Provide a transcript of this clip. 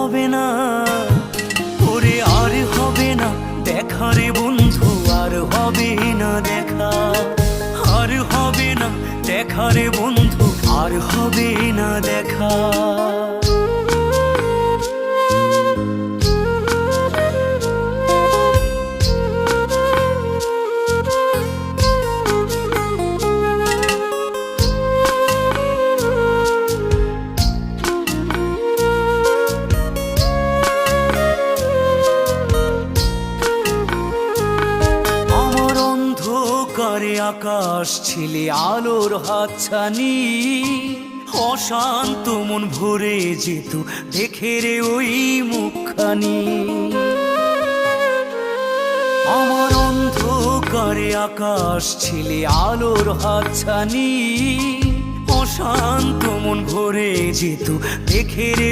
হবে না, ওরে আর হবে না দেখা রে বন্ধু, আর হবে না দেখা, আর হবে না দেখা রে বন্ধু, আর হবে না দেখা। করে আকাশ ছিলে আলোর হাতছানি, অশান্ত মন ভরে যেত দেখে রে ওই মুখখানি। আমার অন্ধকারে আকাশ ছিলে আলোর হাতছানি, অশান্ত মন ভরে যেত দেখে রে